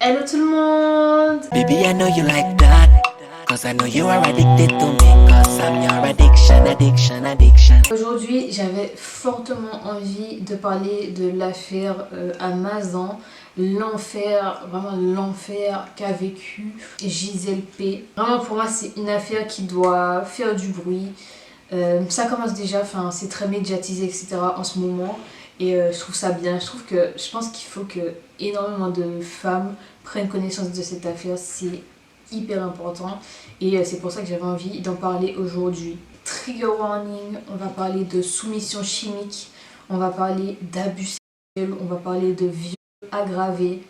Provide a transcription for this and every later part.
Hello tout le monde! Baby, I know you like that. Cause I know you are addicted to me. Cause I'm your addiction. Aujourd'hui, j'avais fortement envie de parler de l'affaire Amazon, l'enfer, vraiment l'enfer qu'a vécu Gisèle P. Vraiment pour moi, c'est une affaire qui doit faire du bruit. Ça commence déjà, c'est très médiatisé, etc. en ce moment. Et je trouve ça bien. Je pense qu'il faut que énormément de femmes prennent connaissance de cette affaire. C'est hyper important. Et c'est pour ça que j'avais envie d'en parler aujourd'hui. Trigger warning, on va parler de soumission chimique, on va parler d'abus sexuels, on va parler de viol aggravé.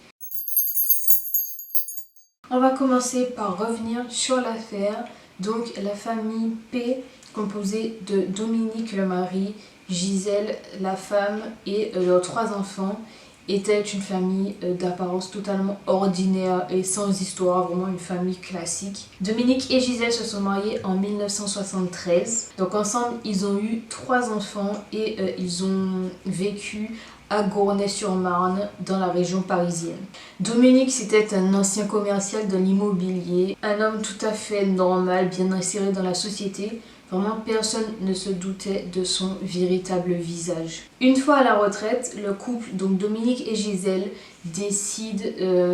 On va commencer par revenir sur l'affaire. Donc la famille P, composée de Dominique le mari, Gisèle la femme et leurs 3 enfants, était une famille d'apparence totalement ordinaire et sans histoire, vraiment une famille classique. Dominique et Gisèle se sont mariés en 1973. Donc ensemble, ils ont eu 3 enfants et ils ont vécu à Gournay-sur-Marne, dans la région parisienne. Dominique, c'était un ancien commercial de l'immobilier, un homme tout à fait normal, bien inséré dans la société. Vraiment, personne ne se doutait de son véritable visage. Une fois à la retraite, le couple, donc Dominique et Gisèle, décident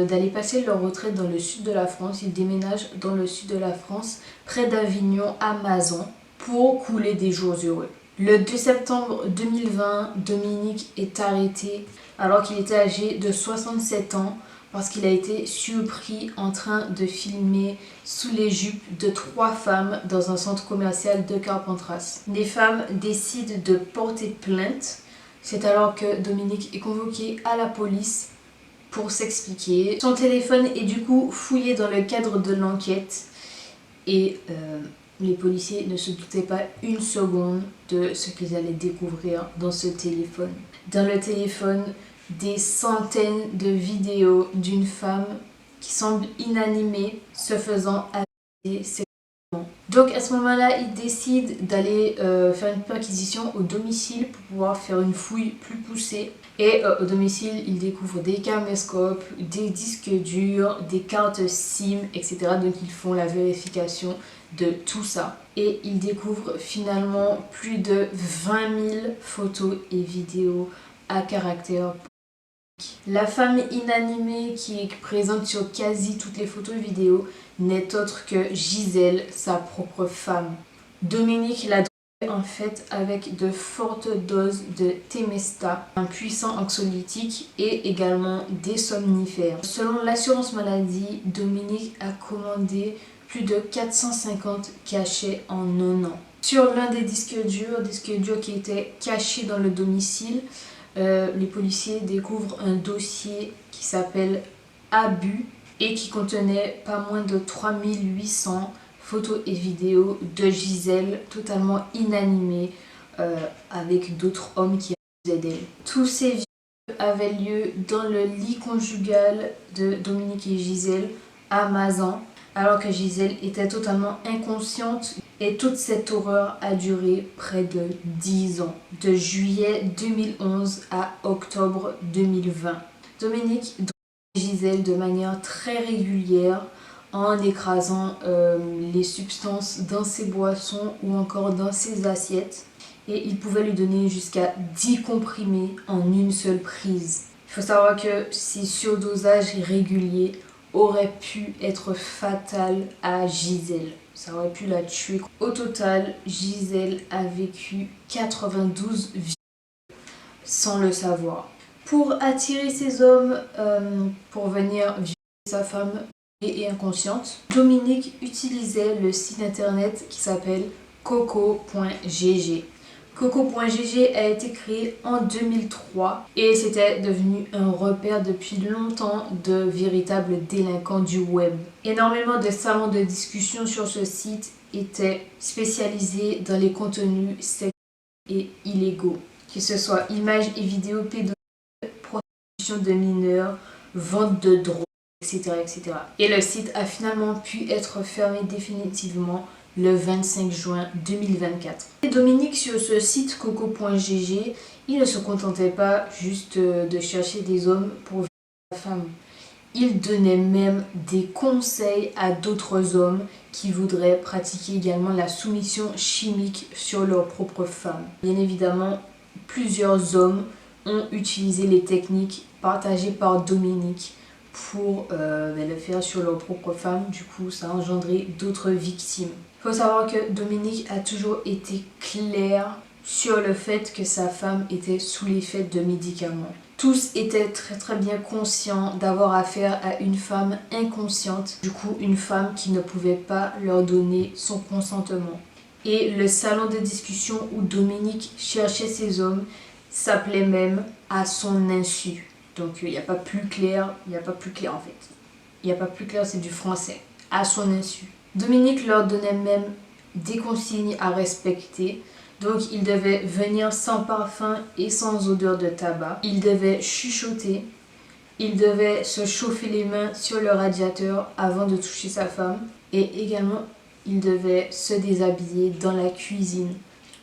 d'aller passer leur retraite dans le sud de la France. Ils déménagent dans le sud de la France, près d'Avignon, à Mazan, pour couler des jours heureux. Le 2 septembre 2020, Dominique est arrêté alors qu'il était âgé de 67 ans parce qu'il a été surpris en train de filmer sous les jupes de 3 femmes dans un centre commercial de Carpentras. Les femmes décident de porter plainte. C'est alors que Dominique est convoqué à la police pour s'expliquer. Son téléphone est du coup fouillé dans le cadre de l'enquête et les policiers ne se doutaient pas une seconde de ce qu'ils allaient découvrir dans ce téléphone. Dans le téléphone, des centaines de vidéos d'une femme qui semble inanimée se faisant agresser sexuellement. Donc à ce moment-là, ils décident d'aller faire une perquisition au domicile pour pouvoir faire une fouille plus poussée. Et au domicile, ils découvrent des caméscopes, des disques durs, des cartes SIM, etc. Donc ils font la vérification de tout ça. Et ils découvrent finalement plus de 20 000 photos et vidéos à caractère. La femme inanimée qui est présente sur quasi toutes les photos et vidéos n'est autre que Gisèle, sa propre femme. Dominique l'a droguée en fait avec de fortes doses de Temesta, un puissant anxiolytique et également des somnifères. Selon l'assurance maladie, Dominique a commandé plus de 450 cachets en 1 an. Sur l'un des disques durs qui étaient cachés dans le domicile, les policiers découvrent un dossier qui s'appelle Abus et qui contenait pas moins de 3800 photos et vidéos de Gisèle totalement inanimée avec d'autres hommes qui abusaient d'elle. Tous ces viols avaient lieu dans le lit conjugal de Dominique et Gisèle à Mazan, alors que Gisèle était totalement inconsciente. Et toute cette horreur a duré près de 10 ans, de juillet 2011 à octobre 2020. Dominique droguait Gisèle de manière très régulière en écrasant les substances dans ses boissons ou encore dans ses assiettes. Et il pouvait lui donner jusqu'à 10 comprimés en une seule prise. Il faut savoir que ces surdosages réguliers auraient pu être fatals à Gisèle. Ça aurait pu la tuer. Au total, Gisèle a vécu 92 vies sans le savoir. Pour attirer ces hommes pour venir violer sa femme et inconsciente, Dominique utilisait le site internet qui s'appelle coco.gg. Coco.gg a été créé en 2003 et c'était devenu un repère depuis longtemps de véritables délinquants du web. Énormément de salons de discussion sur ce site étaient spécialisés dans les contenus sexuels et illégaux, que ce soit images et vidéos pédophiles, prostitution de mineurs, vente de drogue, etc., etc. Et le site a finalement pu être fermé définitivement le 25 juin 2024. Et Dominique, sur ce site coco.gg, il ne se contentait pas juste de chercher des hommes pour violer sa femme. Il donnait même des conseils à d'autres hommes qui voudraient pratiquer également la soumission chimique sur leur propre femme. Bien évidemment, plusieurs hommes ont utilisé les techniques partagées par Dominique pour le faire sur leur propre femme. Du coup, ça a engendré d'autres victimes. Il faut savoir que Dominique a toujours été clair sur le fait que sa femme était sous l'effet de médicaments. Tous étaient très bien conscients d'avoir affaire à une femme inconsciente, du coup une femme qui ne pouvait pas leur donner son consentement. Et le salon de discussion où Dominique cherchait ses hommes s'appelait même À son insu. Donc il n'y a pas plus clair, en fait. Il n'y a pas plus clair, c'est du français. À son insu. Dominique leur donnait même des consignes à respecter. Donc ils devaient venir sans parfum et sans odeur de tabac. Ils devaient chuchoter. Ils devaient se chauffer les mains sur le radiateur avant de toucher sa femme. Et également, ils devaient se déshabiller dans la cuisine.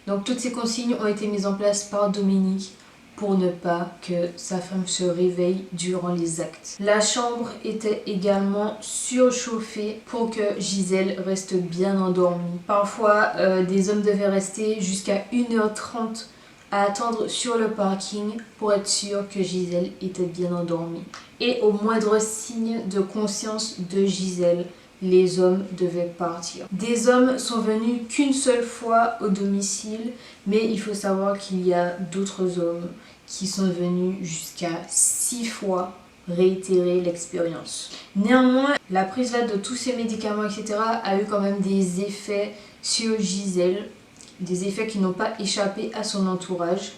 Donc toutes ces consignes ont été mises en place par Dominique pour ne pas que sa femme se réveille durant les actes. La chambre était également surchauffée pour que Gisèle reste bien endormie. Parfois, des hommes devaient rester jusqu'à 1h30 à attendre sur le parking pour être sûr que Gisèle était bien endormie. Et au moindre signe de conscience de Gisèle, les hommes devaient partir. Des hommes sont venus qu'une seule fois au domicile, mais il faut savoir qu'il y a d'autres hommes qui sont venus jusqu'à 6 fois réitérer l'expérience. Néanmoins, la prise là de tous ces médicaments, etc. a eu quand même des effets sur Gisèle, des effets qui n'ont pas échappé à son entourage.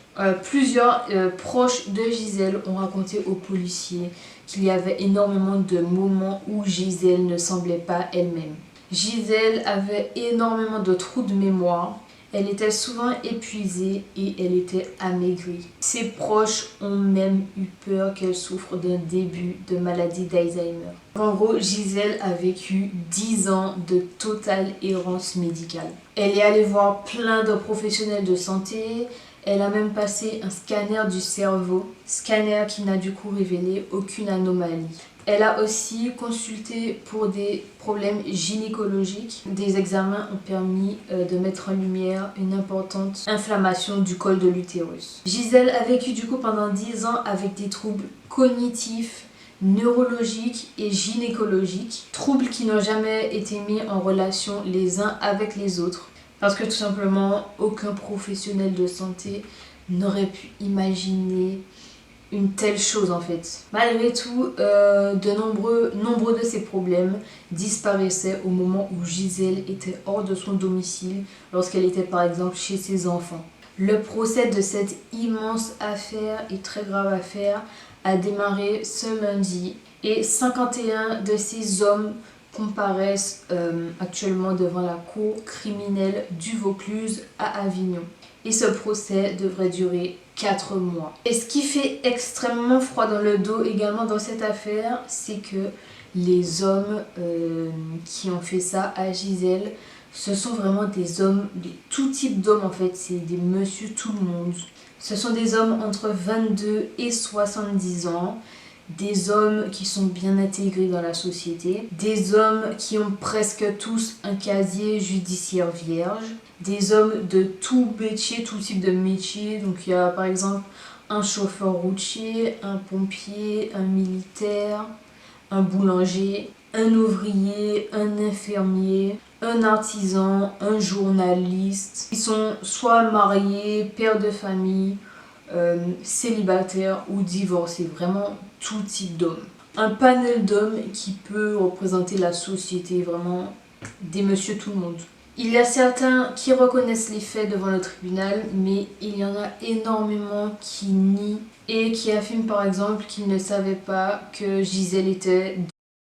Plusieurs proches de Gisèle ont raconté aux policiers qu'il y avait énormément de moments où Gisèle ne semblait pas elle-même. Gisèle avait énormément de trous de mémoire. Elle était souvent épuisée et elle était amaigrie. Ses proches ont même eu peur qu'elle souffre d'un début de maladie d'Alzheimer. En gros, Gisèle a vécu 10 ans de totale errance médicale. Elle est allée voir plein de professionnels de santé. Elle a même passé un scanner du cerveau, scanner qui n'a du coup révélé aucune anomalie. Elle a aussi consulté pour des problèmes gynécologiques. Des examens ont permis de mettre en lumière une importante inflammation du col de l'utérus. Gisèle a vécu du coup pendant 10 ans avec des troubles cognitifs, neurologiques et gynécologiques. Troubles qui n'ont jamais été mis en relation les uns avec les autres. Parce que tout simplement, aucun professionnel de santé n'aurait pu imaginer une telle chose en fait. Malgré tout, de nombreux de ces problèmes disparaissaient au moment où Gisèle était hors de son domicile, lorsqu'elle était par exemple chez ses enfants. Le procès de cette immense affaire et très grave affaire a démarré ce lundi et 51 de ces hommes comparaissent actuellement devant la cour criminelle du Vaucluse à Avignon. Et ce procès devrait durer 4 mois. Et ce qui fait extrêmement froid dans le dos également dans cette affaire, c'est que les hommes qui ont fait ça à Gisèle, ce sont vraiment des hommes, tout type d'hommes en fait, c'est des monsieur tout le monde. Ce sont des hommes entre 22 et 70 ans, des hommes qui sont bien intégrés dans la société, des hommes qui ont presque tous un casier judiciaire vierge, des hommes de tout métier, tout type de métier. Donc il y a par exemple un chauffeur routier, un pompier, un militaire, un boulanger, un ouvrier, un infirmier, un artisan, un journaliste. Ils sont soit mariés, pères de famille, célibataires ou divorcés, vraiment tout type d'hommes. Un panel d'hommes qui peut représenter la société, vraiment des monsieur tout le monde. Il y a certains qui reconnaissent les faits devant le tribunal, mais il y en a énormément qui nient et qui affirment par exemple qu'ils ne savaient pas que Gisèle était...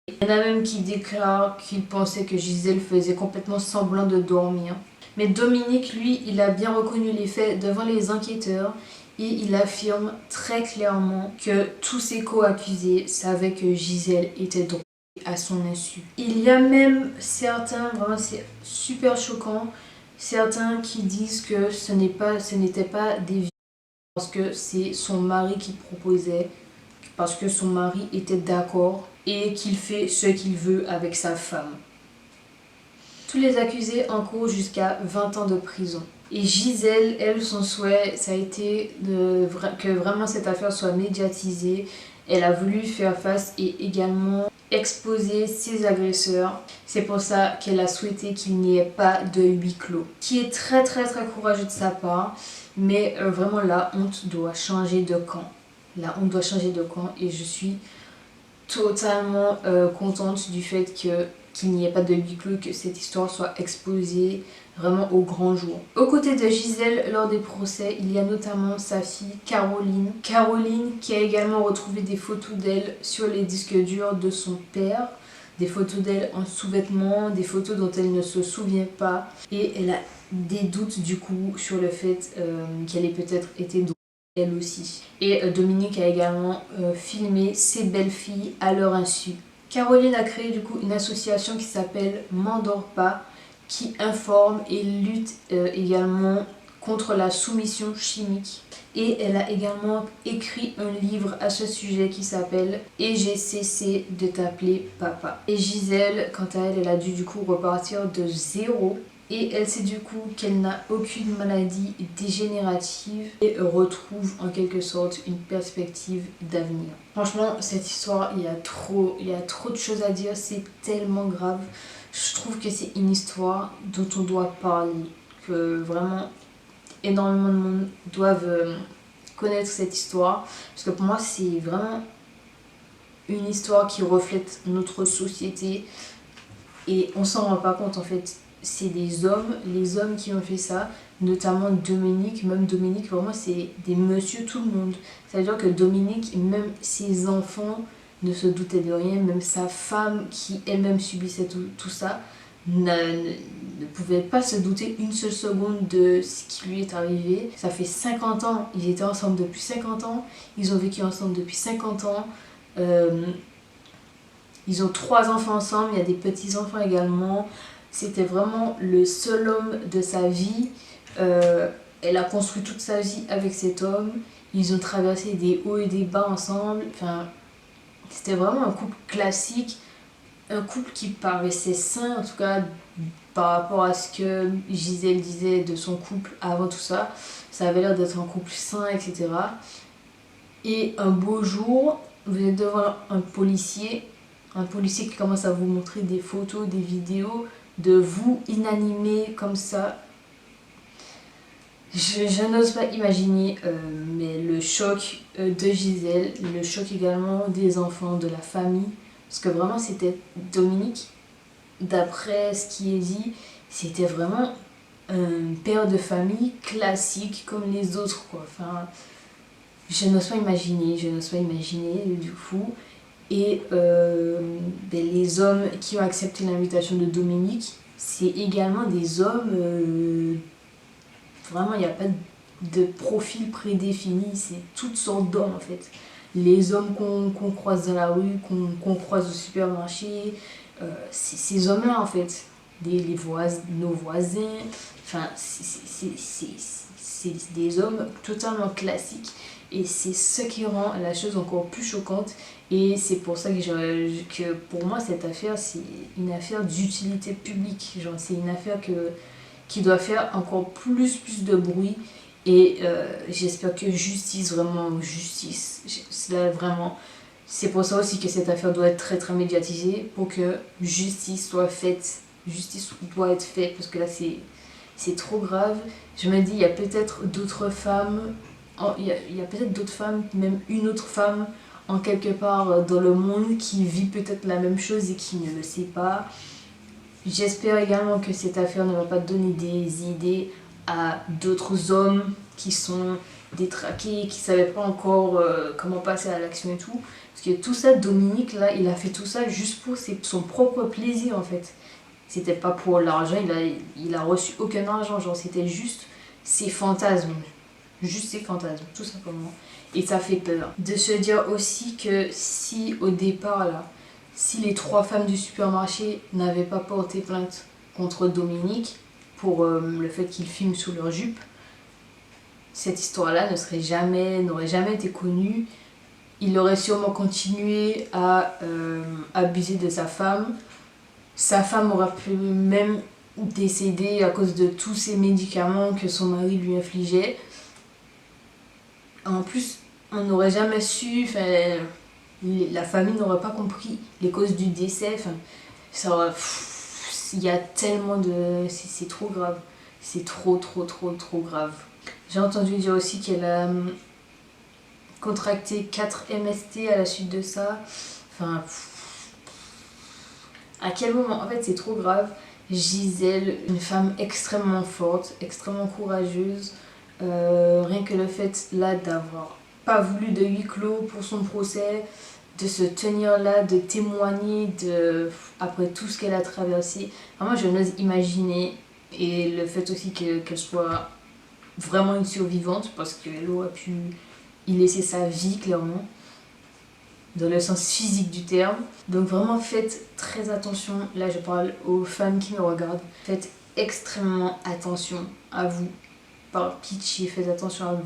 Il y en a même qui déclarent qu'ils pensaient que Gisèle faisait complètement semblant de dormir. Mais Dominique, lui, il a bien reconnu les faits devant les enquêteurs et il affirme très clairement que tous ses co-accusés savaient que Gisèle était droguée à son insu. Il y a même certains, vraiment c'est super choquant, certains qui disent que ce n'était pas des viols parce que c'est son mari qui proposait, parce que son mari était d'accord et qu'il fait ce qu'il veut avec sa femme. Tous les accusés encourent jusqu'à 20 ans de prison. Et Gisèle, elle, son souhait, ça a été que vraiment cette affaire soit médiatisée. Elle a voulu faire face et également exposer ses agresseurs. C'est pour ça qu'elle a souhaité qu'il n'y ait pas de huis clos. Qui est très courageux de sa part. Mais vraiment la honte doit changer de camp. La honte doit changer de camp et je suis totalement contente du fait qu'il n'y ait pas de huis clos, que cette histoire soit exposée vraiment au grand jour. Aux côtés de Gisèle, lors des procès, il y a notamment sa fille Caroline. Caroline qui a également retrouvé des photos d'elle sur les disques durs de son père, des photos d'elle en sous-vêtements, des photos dont elle ne se souvient pas. Et elle a des doutes du coup sur le fait qu'elle ait peut-être été elle aussi. Et Dominique a également filmé ses belles-filles à leur insu. Caroline a créé du coup une association qui s'appelle M'endors pas, qui informe et lutte également contre la soumission chimique. Et elle a également écrit un livre à ce sujet qui s'appelle « Et j'ai cessé de t'appeler papa ». Et Gisèle, quant à elle, elle a dû du coup repartir de zéro. Et elle sait du coup qu'elle n'a aucune maladie dégénérative et retrouve en quelque sorte une perspective d'avenir. Franchement, cette histoire, il y a trop de choses à dire, c'est tellement grave. Je trouve que c'est une histoire dont on doit parler, que vraiment énormément de monde doivent connaître cette histoire. Parce que pour moi, c'est vraiment une histoire qui reflète notre société et on s'en rend pas compte en fait. C'est des hommes, les hommes qui ont fait ça, notamment Dominique. Même Dominique, vraiment, c'est des monsieur tout le monde. Ça veut dire que Dominique, même ses enfants ne se doutaient de rien, même sa femme qui elle-même subissait tout ça, ne pouvait pas se douter une seule seconde de ce qui lui est arrivé. Ça fait 50 ans, ils étaient ensemble depuis 50 ans, ils ont vécu ensemble depuis 50 ans. Ils ont 3 enfants ensemble, il y a des petits-enfants également. C'était vraiment le seul homme de sa vie. Elle a construit toute sa vie avec cet homme. Ils ont traversé des hauts et des bas ensemble. Enfin, c'était vraiment un couple classique. Un couple qui paraissait sain, en tout cas par rapport à ce que Gisèle disait de son couple avant tout ça. Ça avait l'air d'être un couple sain, etc. Et un beau jour, vous êtes devant un policier qui commence à vous montrer des photos, des vidéos de vous inanimé comme ça. Je n'ose pas imaginer, mais le choc de Gisèle, le choc également des enfants, de la famille. Parce que vraiment, c'était Dominique, d'après ce qui est dit, c'était vraiment un père de famille classique comme les autres, quoi. Enfin, je n'ose pas imaginer du coup. Et les hommes qui ont accepté l'invitation de Dominique, c'est également des hommes, vraiment il n'y a pas de profil prédéfini, c'est toutes sortes d'hommes en fait. Les hommes qu'on croise dans la rue, qu'on croise au supermarché, c'est ces hommes-là en fait, nos voisins, enfin c'est des hommes totalement classiques. Et c'est ce qui rend la chose encore plus choquante. Et c'est pour ça que pour moi, cette affaire, c'est une affaire d'utilité publique. Genre, c'est une affaire qui doit faire encore plus de bruit. Et j'espère que justice, c'est pour ça aussi que cette affaire doit être très médiatisée. Pour que justice soit faite. Justice doit être faite. Parce que là, c'est trop grave. Je me dis, il y a peut-être d'autres femmes... Il y a peut-être d'autres femmes, même une autre femme en quelque part dans le monde qui vit peut-être la même chose et qui ne le sait pas. J'espère également que cette affaire ne va pas donner des idées à d'autres hommes qui sont détraqués, qui ne savaient pas encore comment passer à l'action et tout. Parce que tout ça, Dominique, là, il a fait tout ça juste pour son propre plaisir en fait. C'était pas pour l'argent, il a reçu aucun argent, genre c'était juste ses fantasmes. Juste ses fantasmes, tout simplement. Et ça fait peur. De se dire aussi que si au départ, là, si les 3 femmes du supermarché n'avaient pas porté plainte contre Dominique pour le fait qu'il filme sous leur jupe, cette histoire-là n'aurait jamais été connue. il aurait sûrement continué à abuser de sa femme. Sa femme aurait pu même décéder à cause de tous ces médicaments que son mari lui infligeait. En plus, on n'aurait jamais su, la famille n'aurait pas compris les causes du décès. Il y a tellement de... C'est trop grave. C'est trop grave. J'ai entendu dire aussi qu'elle a contracté 4 MST à la suite de ça. À quel moment? En fait, c'est trop grave. Gisèle, une femme extrêmement forte, extrêmement courageuse. Rien que le fait là d'avoir pas voulu de huis clos pour son procès, de se tenir là, de témoigner après tout ce qu'elle a traversé. Moi, je n'ose imaginer. Et le fait aussi qu'elle soit vraiment une survivante, parce qu'elle aurait pu y laisser sa vie, clairement, dans le sens physique du terme. Donc vraiment, faites très attention. Là, je parle aux femmes qui me regardent. Faites extrêmement attention à vous. Par pitié, faites attention à vous.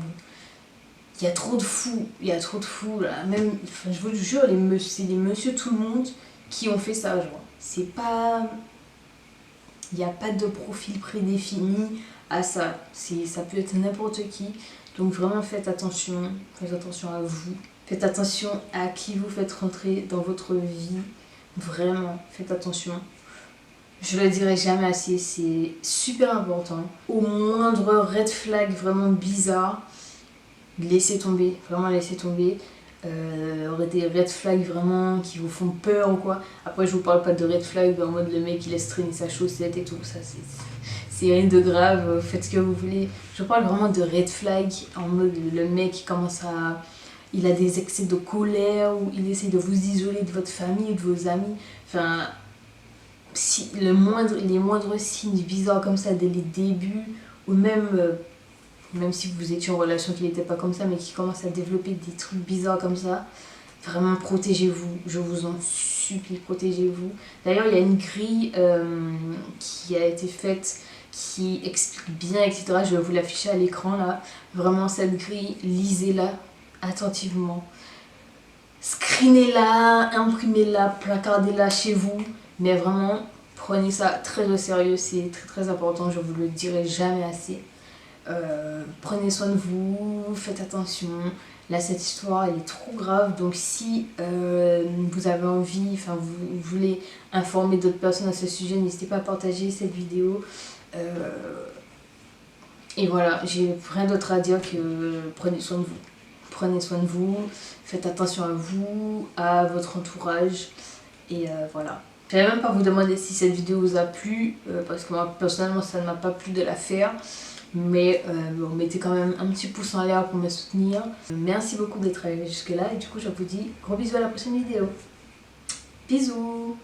Il y a trop de fous, là. Même, je vous jure, c'est les monsieur tout le monde qui ont fait ça, genre. C'est pas... Il n'y a pas de profil prédéfini à ça. Ça peut être n'importe qui. Donc vraiment, faites attention à vous. Faites attention à qui vous faites rentrer dans votre vie. Vraiment, faites attention. Je le dirai jamais assez, c'est super important. Au moindre red flag vraiment bizarre, laissez tomber, vraiment laissez tomber. Des red flags vraiment qui vous font peur ou quoi. Après, je vous parle pas de red flag en mode le mec il laisse traîner sa chaussette et tout. Ça, c'est rien de grave, faites ce que vous voulez. Je parle vraiment de red flag en mode le mec il a des excès de colère ou il essaie de vous isoler de votre famille ou de vos amis. Si les moindres signes bizarres comme ça dès les débuts, ou même si vous étiez en relation qui n'était pas comme ça, mais qui commence à développer des trucs bizarres comme ça, vraiment protégez-vous, je vous en supplie, protégez-vous. D'ailleurs, il y a une grille qui a été faite qui explique bien, etc. Je vais vous l'afficher à l'écran là. Vraiment, cette grille, lisez-la attentivement. Screenez-la, imprimez-la, placardez-la chez vous. Mais vraiment, prenez ça très au sérieux, c'est très important, je vous le dirai jamais assez. Prenez soin de vous, faites attention. Là, cette histoire elle est trop grave, donc si vous avez envie, vous voulez informer d'autres personnes à ce sujet, n'hésitez pas à partager cette vidéo. Et voilà, j'ai rien d'autre à dire que prenez soin de vous. Prenez soin de vous, faites attention à vous, à votre entourage, et voilà. Je n'allais même pas vous demander si cette vidéo vous a plu, parce que moi personnellement ça ne m'a pas plu de la faire. Mais mettez quand même un petit pouce en l'air pour me soutenir. Merci beaucoup d'être arrivé jusque là et du coup je vous dis gros bisous à la prochaine vidéo. Bisous.